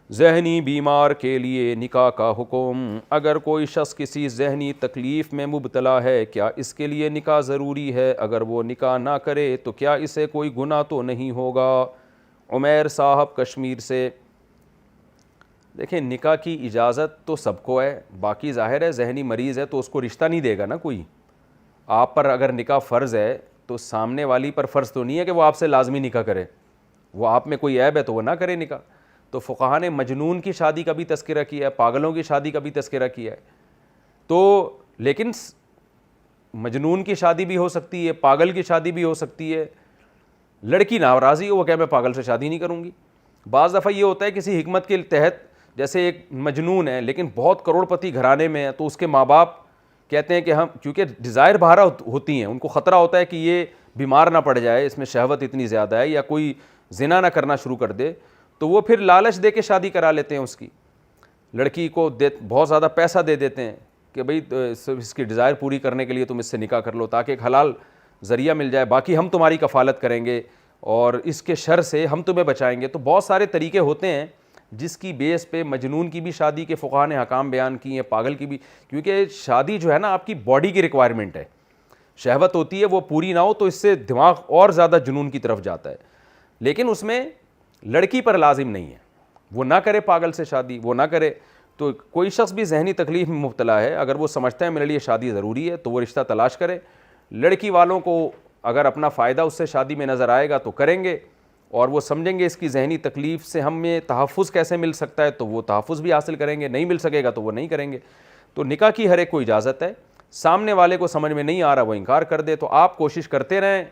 ذہنی بیمار کے لیے نکاح کا حکم۔ اگر کوئی شخص کسی ذہنی تکلیف میں مبتلا ہے کیا اس کے لیے نکاح ضروری ہے؟ اگر وہ نکاح نہ کرے تو کیا اسے کوئی گناہ تو نہیں ہوگا؟ عمیر صاحب کشمیر سے۔ دیکھیں نکاح کی اجازت تو سب کو ہے، باقی ظاہر ہے ذہنی مریض ہے تو اس کو رشتہ نہیں دے گا نا کوئی۔ آپ پر اگر نکاح فرض ہے تو سامنے والی پر فرض تو نہیں ہے کہ وہ آپ سے لازمی نکاح کرے، وہ آپ میں کوئی عیب ہے تو وہ نہ کرے نکاح۔ تو فقہا نے مجنون کی شادی کا بھی تذکرہ کیا ہے، پاگلوں کی شادی کا بھی تذکرہ کیا ہے۔ تو لیکن مجنون کی شادی بھی ہو سکتی ہے، پاگل کی شادی بھی ہو سکتی ہے۔ لڑکی ناراضی ہو، وہ کہ میں پاگل سے شادی نہیں کروں گی۔ بعض دفعہ یہ ہوتا ہے کسی حکمت کے تحت، جیسے ایک مجنون ہے لیکن بہت کروڑ پتی گھرانے میں ہے، تو اس کے ماں باپ کہتے ہیں کہ ہم، کیونکہ ڈیزائر بہارا ہوتی ہیں، ان کو خطرہ ہوتا ہے کہ یہ بیمار نہ پڑ جائے، اس میں شہوت اتنی زیادہ ہے، یا کوئی زنا نہ کرنا شروع کر دے، تو وہ پھر لالچ دے کے شادی کرا لیتے ہیں اس کی۔ لڑکی کو بہت زیادہ پیسہ دے دیتے ہیں کہ بھئی اس کی ڈیزائر پوری کرنے کے لیے تم اس سے نکاح کر لو تاکہ ایک حلال ذریعہ مل جائے، باقی ہم تمہاری کفالت کریں گے اور اس کے شر سے ہم تمہیں بچائیں گے۔ تو بہت سارے طریقے ہوتے ہیں جس کی بیس پہ مجنون کی بھی شادی کے فقہا نے حکام بیان کی ہیں، پاگل کی بھی، کیونکہ شادی جو ہے نا آپ کی باڈی کی ریکوائرمنٹ ہے، شہوت ہوتی ہے، وہ پوری نہ ہو تو اس سے دماغ اور زیادہ جنون کی طرف جاتا ہے، لیکن اس میں لڑکی پر لازم نہیں ہے، وہ نہ کرے پاگل سے شادی، وہ نہ کرے۔ تو کوئی شخص بھی ذہنی تکلیف میں مبتلا ہے، اگر وہ سمجھتا ہے میرے لیے شادی ضروری ہے تو وہ رشتہ تلاش کرے۔ لڑکی والوں کو اگر اپنا فائدہ اس سے شادی میں نظر آئے گا تو کریں گے، اور وہ سمجھیں گے اس کی ذہنی تکلیف سے ہمیں تحفظ کیسے مل سکتا ہے تو وہ تحفظ بھی حاصل کریں گے، نہیں مل سکے گا تو وہ نہیں کریں گے۔ تو نکاح کی ہر ایک کو اجازت ہے، سامنے والے کو سمجھ میں نہیں آ رہا وہ انکار کر دے تو آپ کوشش کرتے رہیں،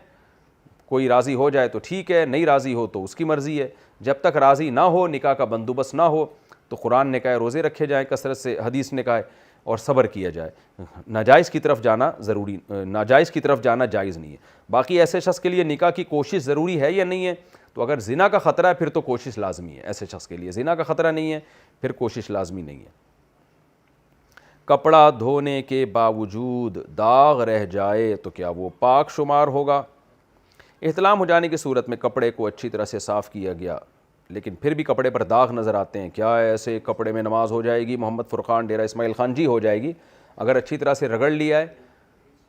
کوئی راضی ہو جائے تو ٹھیک ہے، نہیں راضی ہو تو اس کی مرضی ہے۔ جب تک راضی نہ ہو، نکاح کا بندوبست نہ ہو، تو قرآن نے کہا ہے روزے رکھے جائیں کثرت سے، حدیث نے کہا ہے، اور صبر کیا جائے۔ ناجائز کی طرف جانا ناجائز کی طرف جانا جائز نہیں ہے۔ باقی ایسے شخص کے لیے نکاح کی کوشش ضروری ہے یا نہیں ہے؟ تو اگر زنا کا خطرہ ہے پھر تو کوشش لازمی ہے، ایسے شخص کے لیے زنا کا خطرہ نہیں ہے پھر کوشش لازمی نہیں ہے۔ کپڑا دھونے کے باوجود داغ رہ جائے تو کیا وہ پاک شمار ہوگا؟ احتلام ہو جانے کی صورت میں کپڑے کو اچھی طرح سے صاف کیا گیا لیکن پھر بھی کپڑے پر داغ نظر آتے ہیں، کیا ایسے کپڑے میں نماز ہو جائے گی؟ محمد فرقان ڈیرہ اسماعیل خان جی ہو جائے گی۔ اگر اچھی طرح سے رگڑ لیا ہے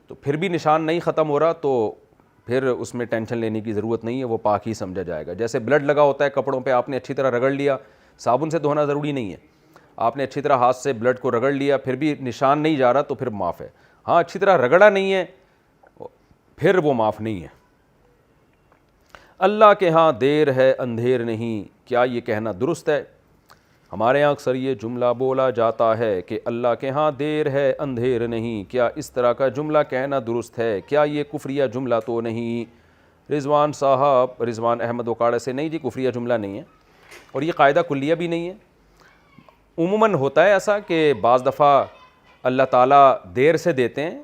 تو پھر بھی نشان نہیں ختم ہو رہا تو پھر اس میں ٹینشن لینے کی ضرورت نہیں ہے، وہ پاک ہی سمجھا جائے گا۔ جیسے بلڈ لگا ہوتا ہے کپڑوں پہ، آپ نے اچھی طرح رگڑ لیا، صابن سے دھونا ضروری نہیں ہے، آپ نے اچھی طرح ہاتھ سے بلڈ کو رگڑ لیا پھر بھی نشان نہیں جا رہا تو پھر معاف ہے۔ ہاں اچھی طرح رگڑا نہیں ہے پھر وہ معاف نہیں ہے۔ اللہ کے ہاں دیر ہے اندھیر نہیں، کیا یہ کہنا درست ہے؟ ہمارے یہاں اکثر یہ جملہ بولا جاتا ہے کہ اللہ کے ہاں دیر ہے اندھیر نہیں، کیا اس طرح کا جملہ کہنا درست ہے؟ کیا یہ کفریہ جملہ تو نہیں؟ رضوان صاحب رضوان احمد وکاڑہ سے، نہیں جی کفریہ جملہ نہیں ہے، اور یہ قاعدہ کلیہ بھی نہیں ہے۔ عموماً ہوتا ہے ایسا کہ بعض دفعہ اللہ تعالیٰ دیر سے دیتے ہیں،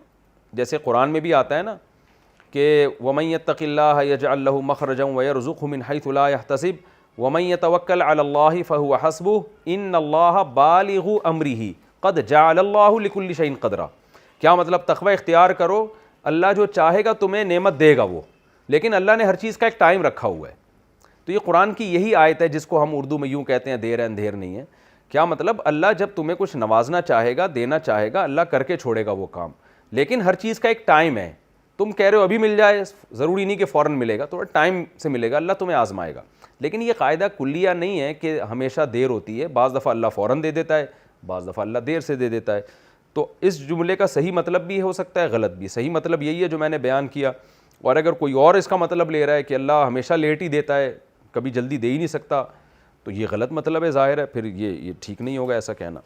جیسے قرآن میں بھی آتا ہے نا کہ وَمَن يَتَّقِ اللَّهَ يَجْعَل لَّهُ مَخْرَجًا وَيَرْزُقْهُ مِنْ حَيْثُ لَا يَحْتَسِبُ وَمَن يَتَوَكَّلْ عَلَى اللَّهِ فَهُوَ حَسْبُهُ إِنَّ اللَّهَ بَالِغُ أَمْرِهِ قَدْ جَعَلَ اللَّهُ لِكُلِّ شَيْءٍ قَدْرًا۔ کیا مطلب؟ تقوی اختیار کرو، اللہ جو چاہے گا تمہیں نعمت دے گا وہ، لیکن اللہ نے ہر چیز کا ایک ٹائم رکھا ہوا ہے۔ تو یہ قرآن کی یہی آیت ہے جس کو ہم اردو میں یوں کہتے ہیں دیر ہے اندھیر نہیں ہے۔ کیا مطلب؟ اللہ جب تمہیں کچھ نوازنا چاہے گا، دینا چاہے گا، اللہ کر کے چھوڑے گا وہ کام، لیکن ہر چیز کا ایک ٹائم ہے۔ تم کہہ رہے ہو ابھی مل جائے، ضروری نہیں کہ فوراً ملے گا، تھوڑا ٹائم سے ملے گا، اللہ تمہیں آزمائے گا۔ لیکن یہ قاعدہ کلیہ نہیں ہے کہ ہمیشہ دیر ہوتی ہے، بعض دفعہ اللہ فوراً دے دیتا ہے، بعض دفعہ اللہ دیر سے دے دیتا ہے۔ تو اس جملے کا صحیح مطلب بھی ہو سکتا ہے، غلط بھی۔ صحیح مطلب یہی ہے جو میں نے بیان کیا، اور اگر کوئی اور اس کا مطلب لے رہا ہے کہ اللہ ہمیشہ لیٹ ہی دیتا ہے، کبھی جلدی دے ہی نہیں سکتا، تو یہ غلط مطلب ہے ظاہر ہے، پھر یہ ٹھیک نہیں ہوگا ایسا کہنا۔